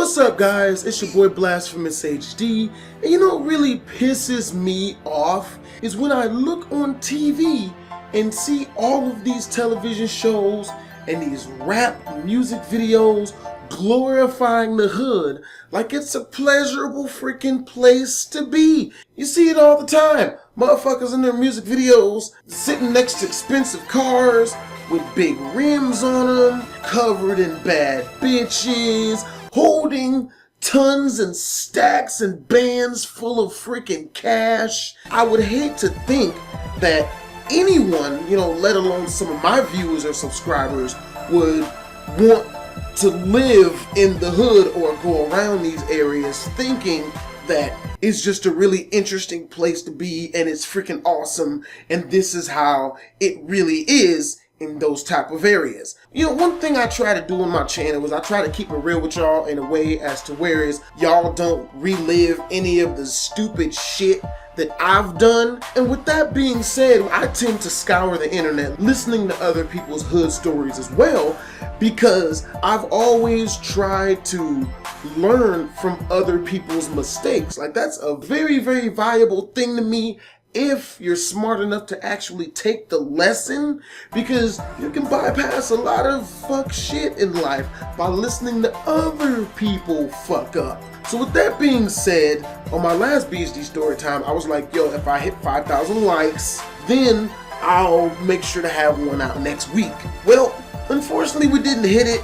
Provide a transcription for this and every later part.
What's up, guys? It's your boy Blasphemous HD, and you know what really pisses me off is when I look on TV and see all of these television shows and these rap music videos glorifying the hood like it's a pleasurable freaking place to be. You see it all the time. Motherfuckers in their music videos sitting next to expensive cars with big rims on them, covered in bad bitches, holding tons and stacks and bands full of freaking cash. I would hate to think that anyone, let alone some of my viewers or subscribers, would want to live in the hood or go around these areas thinking that it's just a really interesting place to be and it's freaking awesome and this is how it really is in those type of areas. One thing I try to do on my channel is I try to keep it real with y'all in a way as to where y'all don't relive any of the stupid shit that I've done. And with that being said, I tend to scour the internet listening to other people's hood stories as well, because I've always tried to learn from other people's mistakes. Like, that's a very, very valuable thing to me if you're smart enough to actually take the lesson, because you can bypass a lot of fuck shit in life by listening to other people fuck up. So with that being said, on my last BHD Storytime, I was like, yo, if I hit 5,000 likes, then I'll make sure to have one out next week. Well, unfortunately, we didn't hit it,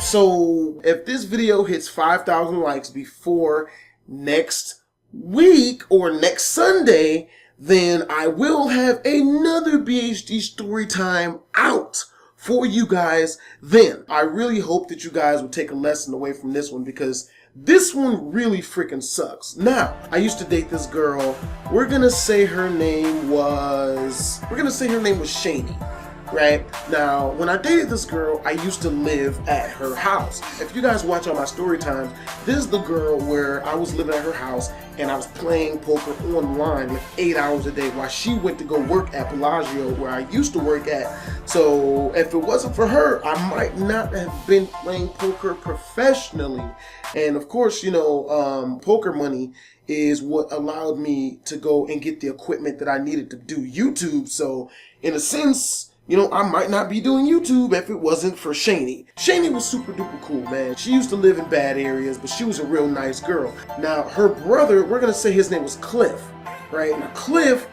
so if this video hits 5,000 likes before next week or next Sunday, then I will have another BHD Storytime out for you guys then. I really hope that you guys will take a lesson away from this one, because this one really freaking sucks. Now, I used to date this girl. We're gonna say her name was Shani. Right? Now, when I dated this girl, I used to live at her house. If you guys watch all my story times, this is the girl where I was living at her house and I was playing poker online like 8 hours a day while she went to go work at Bellagio, where I used to work at. So if it wasn't for her, I might not have been playing poker professionally. And of course, poker money is what allowed me to go and get the equipment that I needed to do YouTube. So in a sense, I might not be doing YouTube if it wasn't for Shani. Shani was super duper cool, man. She used to live in bad areas, but she was a real nice girl. Now, her brother, we're gonna say his name was Cliff, right? Now, Cliff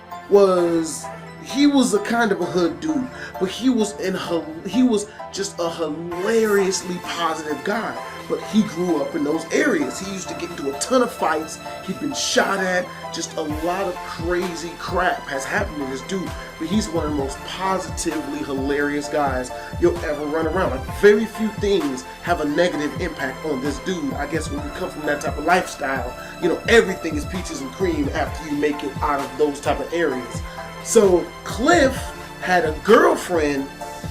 he was a kind of a hood dude, but he was just a hilariously positive guy. But he grew up in those areas. He used to get into a ton of fights. He'd been shot at. Just a lot of crazy crap has happened to this dude. But he's one of the most positively hilarious guys you'll ever run around. Like, very few things have a negative impact on this dude. I guess when you come from that type of lifestyle, everything is peaches and cream after you make it out of those type of areas. So Cliff had a girlfriend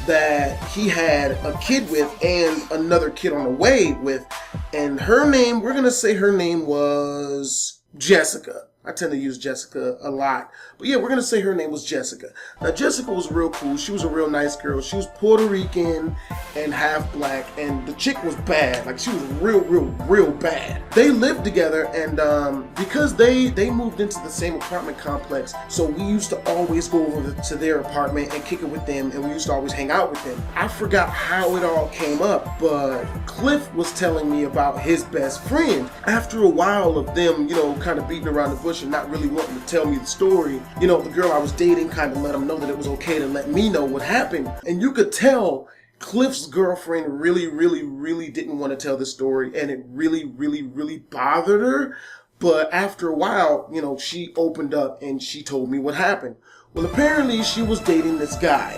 that he had a kid with and another kid on the way with, and her name, we're gonna say her name was Jessica. I tend to use Jessica a lot, but yeah, we're gonna say her name was Jessica. Now, Jessica was real cool. She was a real nice girl. She was Puerto Rican and half black, and the chick was bad. Like, she was real bad. They lived together, and because they moved into the same apartment complex, so we used to always go over to their apartment and kick it with them, and we used to always hang out with them. I forgot how it all came up, but Cliff was telling me about his best friend. After a while of them, kind of beating around the bush and not really wanting to tell me the story, the girl I was dating kind of let him know that it was okay to let me know what happened. And you could tell Cliff's girlfriend really didn't want to tell the story, and it really bothered her. But after a while, she opened up and she told me what happened. Well, apparently she was dating this guy,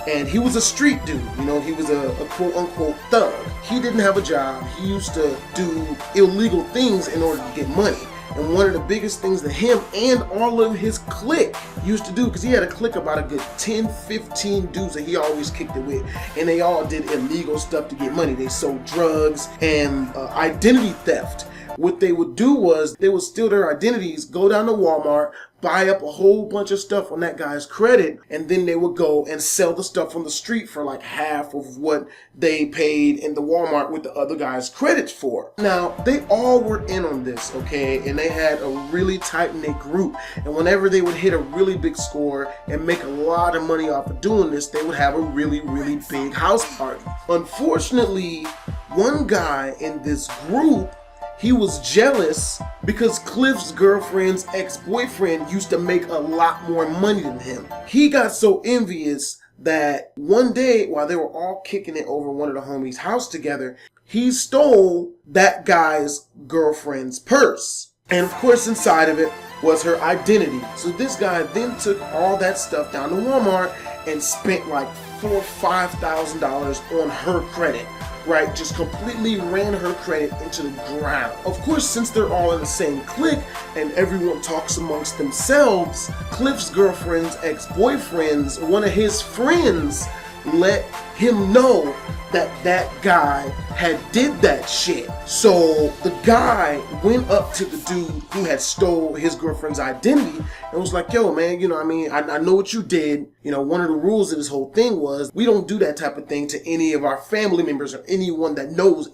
and he was a street dude. He was a quote-unquote thug. He didn't have a job. He used to do illegal things in order to get money. And one of the biggest things that him and all of his clique used to do, because he had a clique about a good 10, 15 dudes that he always kicked it with, and they all did illegal stuff to get money. They sold drugs and identity theft. What they would do was they would steal their identities, go down to Walmart, buy up a whole bunch of stuff on that guy's credit, and then they would go and sell the stuff on the street for like half of what they paid in the Walmart with the other guy's credits for. Now, they all were in on this, okay, and they had a really tight-knit group, and whenever they would hit a really big score and make a lot of money off of doing this, they would have a really, really big house party. Unfortunately, one guy in this group, he was jealous because Cliff's girlfriend's ex-boyfriend used to make a lot more money than him. He got so envious that one day, while they were all kicking it over one of the homies' house together, he stole that guy's girlfriend's purse. And of course, inside of it was her identity. So this guy then took all that stuff down to Walmart and spent like $4,000 or $5,000 on her credit. Right, just completely ran her credit into the ground. Of course, since they're all in the same clique and everyone talks amongst themselves, Cliff's girlfriend's ex-boyfriend's, one of his friends, let him know that that guy had did that shit. So the guy went up to the dude who had stole his girlfriend's identity and was like, yo, man, you know what I mean? I know what you did. You know, one of the rules of this whole thing was we don't do that type of thing to any of our family members or anyone that knows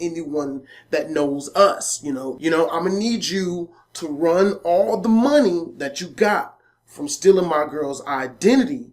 us. You know, I'm gonna need you to run all the money that you got from stealing my girl's identity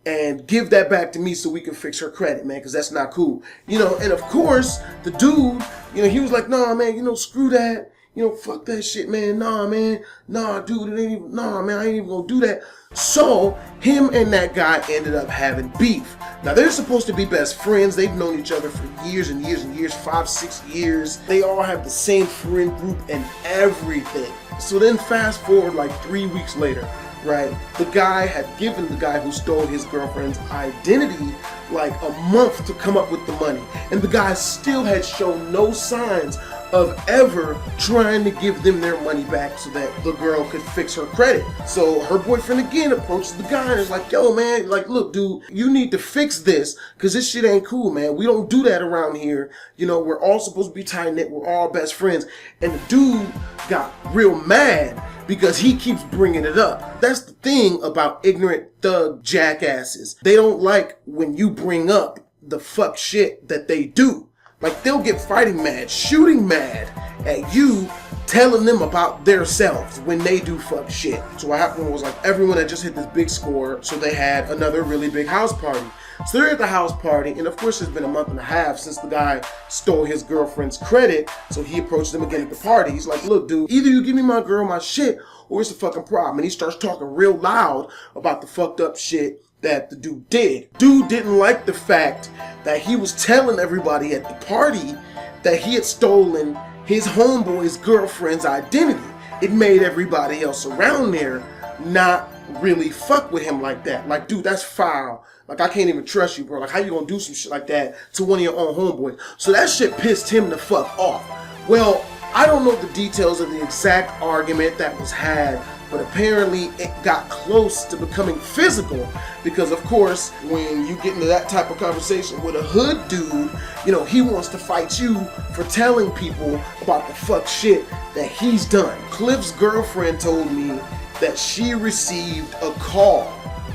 and give that back to me so we can fix her credit, man, because that's not cool. You know, and of course, the dude, you know, he was like, nah, man, you know, screw that. You know, fuck that shit, man. Nah, man. Nah, dude, it ain't even, nah, man, I ain't even gonna do that. So, him and that guy ended up having beef. Now, they're supposed to be best friends. They've known each other for years and years and years, 5-6 years. They all have the same friend group and everything. So then fast forward like 3 weeks later, right? The guy had given the guy who stole his girlfriend's identity like a month to come up with the money. And the guy still had shown no signs of ever trying to give them their money back so that the girl could fix her credit. So her boyfriend again approaches the guy and is like, yo, man, like, look, dude, you need to fix this because this shit ain't cool, man. We don't do that around here. You know, we're all supposed to be tight-knit. We're all best friends. And the dude got real mad because he keeps bringing it up. That's the thing about ignorant thug jackasses. They don't like when you bring up the fuck shit that they do. Like, they'll get fighting mad, shooting mad at you, telling them about their selves when they do fuck shit. So what happened was, like, everyone had just hit this big score, so they had another really big house party. So they're at the house party, and of course it's been a month and a half since the guy stole his girlfriend's credit, so he approached them again at the party. He's like, look, dude, either you give me my girl my shit, or it's a fucking problem. And he starts talking real loud about the fucked up shit that the dude did. Dude didn't like the fact that he was telling everybody at the party that he had stolen his homeboy's girlfriend's identity. It made everybody else around there not really fuck with him like that. Like, dude, that's foul. Like, I can't even trust you, bro. Like, how you gonna do some shit like that to one of your own homeboys? So that shit pissed him the fuck off. Well, I don't know the details of the exact argument that was had, but apparently it got close to becoming physical because, of course, when you get into that type of conversation with a hood dude, you know, he wants to fight you for telling people about the fuck shit that he's done. Cliff's girlfriend told me that she received a call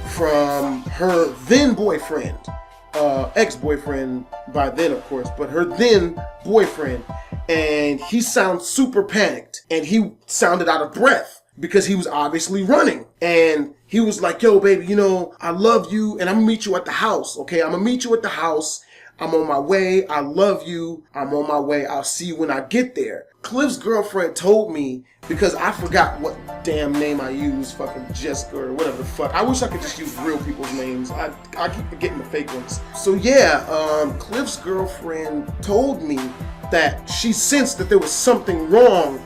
from her then boyfriend, ex-boyfriend by then, of course, but her then boyfriend, and he sounds super panicked and he sounded out of breath because he was obviously running. And he was like, yo, baby, you know, I love you and I'm gonna meet you at the house, okay? I'm gonna meet you at the house. I'm on my way. I love you. I'm on my way. I'll see you when I get there. Cliff's girlfriend told me, because I forgot what damn name I used, fucking Jessica or whatever the fuck. I wish I could just use real people's names. I keep forgetting the fake ones. So yeah, Cliff's girlfriend told me that she sensed that there was something wrong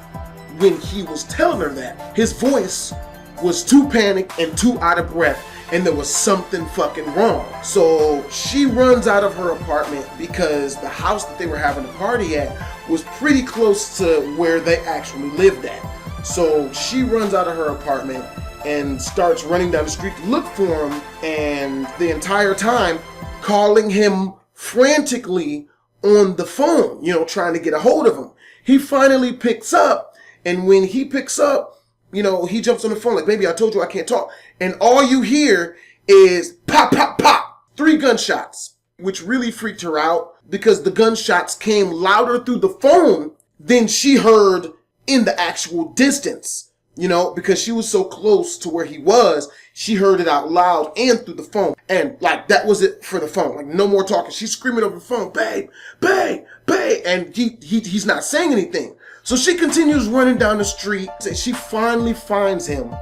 when he was telling her that. His voice was too panicked and too out of breath, and there was something fucking wrong. So she runs out of her apartment because the house that they were having a party at was pretty close to where they actually lived at. So she runs out of her apartment and starts running down the street to look for him, and the entire time calling him frantically on the phone, you know, trying to get a hold of him. He finally picks up, and when he picks up, he jumps on the phone like, baby, I told you I can't talk. And all you hear is pop, pop, pop. 3 gunshots, which really freaked her out because the gunshots came louder through the phone than she heard in the actual distance. Because she was so close to where he was, she heard it out loud and through the phone. And like, that was it for the phone. Like, no more talking. She's screaming over the phone, babe, babe, babe. And he's not saying anything. So she continues running down the street. She finally finds him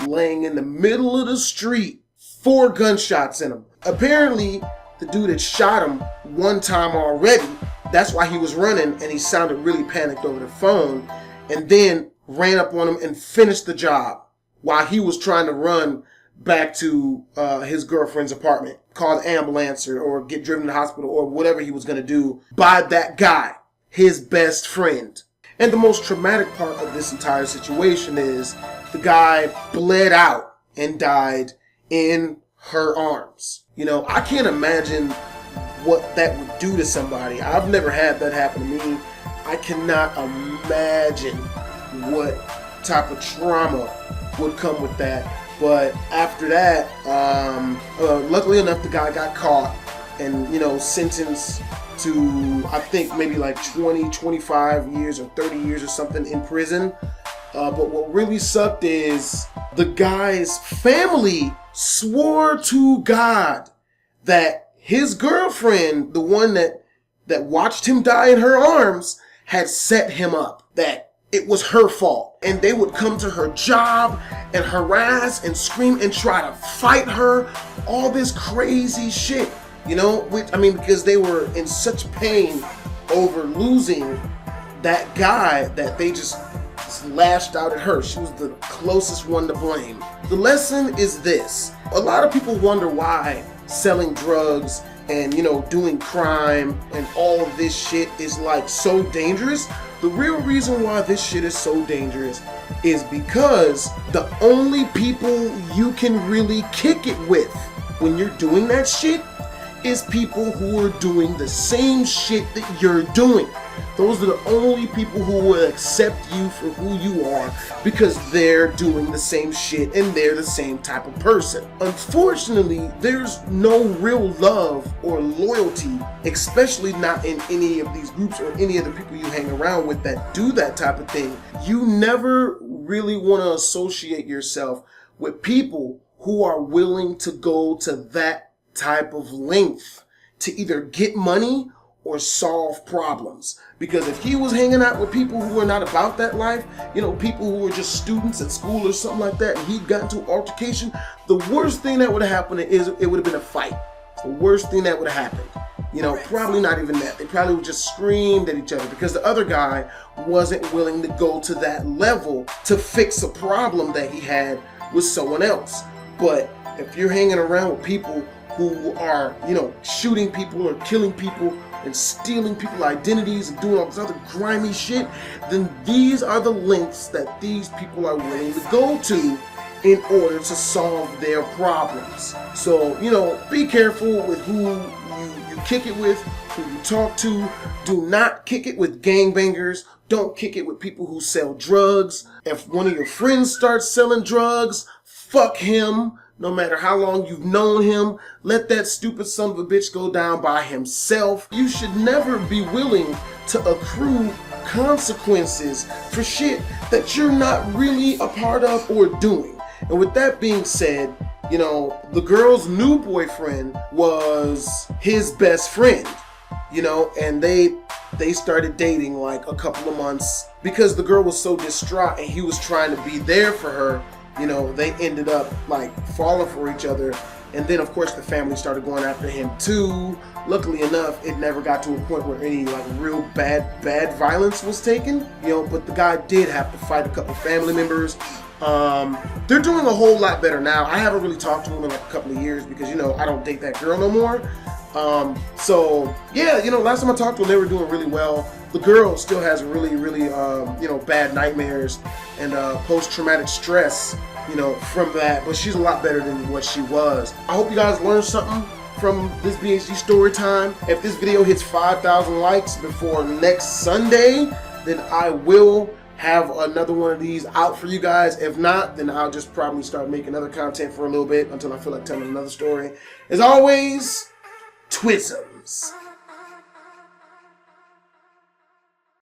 laying in the middle of the street, 4 gunshots in him. Apparently, the dude had shot him 1 time already. That's why he was running, and he sounded really panicked over the phone. And then ran up on him and finished the job while he was trying to run back to his girlfriend's apartment, call the ambulance or get driven to the hospital or whatever he was going to do by that guy, his best friend. And the most traumatic part of this entire situation is the guy bled out and died in her arms. I can't imagine what that would do to somebody. I've never had that happen to me. I cannot imagine what type of trauma would come with that. But after that, luckily enough, the guy got caught and, sentenced to, I think, maybe like 20, 25 years or 30 years or something in prison. But what really sucked is the guy's family swore to God that his girlfriend, the one that watched him die in her arms, had set him up, that it was her fault. And they would come to her job and harass and scream and try to fight her. All this crazy shit, because they were in such pain over losing that guy that they just lashed out at her. She was the closest one to blame. The lesson is this. A lot of people wonder why selling drugs and, doing crime and all of this shit is like so dangerous. The real reason why this shit is so dangerous is because the only people you can really kick it with when you're doing that shit is people who are doing the same shit that you're doing. Those are the only people who will accept you for who you are because they're doing the same shit and they're the same type of person. Unfortunately, there's no real love or loyalty, especially not in any of these groups or any of the people you hang around with that do that type of thing. You never really want to associate yourself with people who are willing to go to that type of length to either get money or solve problems. Because if he was hanging out with people who were not about that life, people who were just students at school or something like that, and he'd gotten into an altercation, the worst thing that would have happened is it would have been a fight. The worst thing that would have happened. Probably not even that. They probably would just screamed at each other because the other guy wasn't willing to go to that level to fix a problem that he had with someone else. But if you're hanging around with people who are, shooting people or killing people and stealing people's identities and doing all this other grimy shit, then these are the lengths that these people are willing to go to in order to solve their problems. So, be careful with who you kick it with, who you talk to. Do not kick it with gangbangers. Don't kick it with people who sell drugs. If one of your friends starts selling drugs, fuck him. No matter how long you've known him, let that stupid son of a bitch go down by himself. You should never be willing to accrue consequences for shit that you're not really a part of or doing. And with that being said, the girl's new boyfriend was his best friend, and they started dating like a couple of months because the girl was so distraught and he was trying to be there for her. They ended up like falling for each other. And then of course the family started going after him too. Luckily enough, it never got to a point where any like real bad violence was taken, but the guy did have to fight a couple family members. They're doing a whole lot better now. I haven't really talked to him in like a couple of years because, I don't date that girl no more. So yeah, last time I talked to them, they were doing really well. The girl still has really, really, bad nightmares and post-traumatic stress, from that, but she's a lot better than what she was. I hope you guys learned something from this BHD story time. If this video hits 5,000 likes before next Sunday, then I will have another one of these out for you guys. If not, then I'll just probably start making other content for a little bit until I feel like telling another story. As always, Twisms.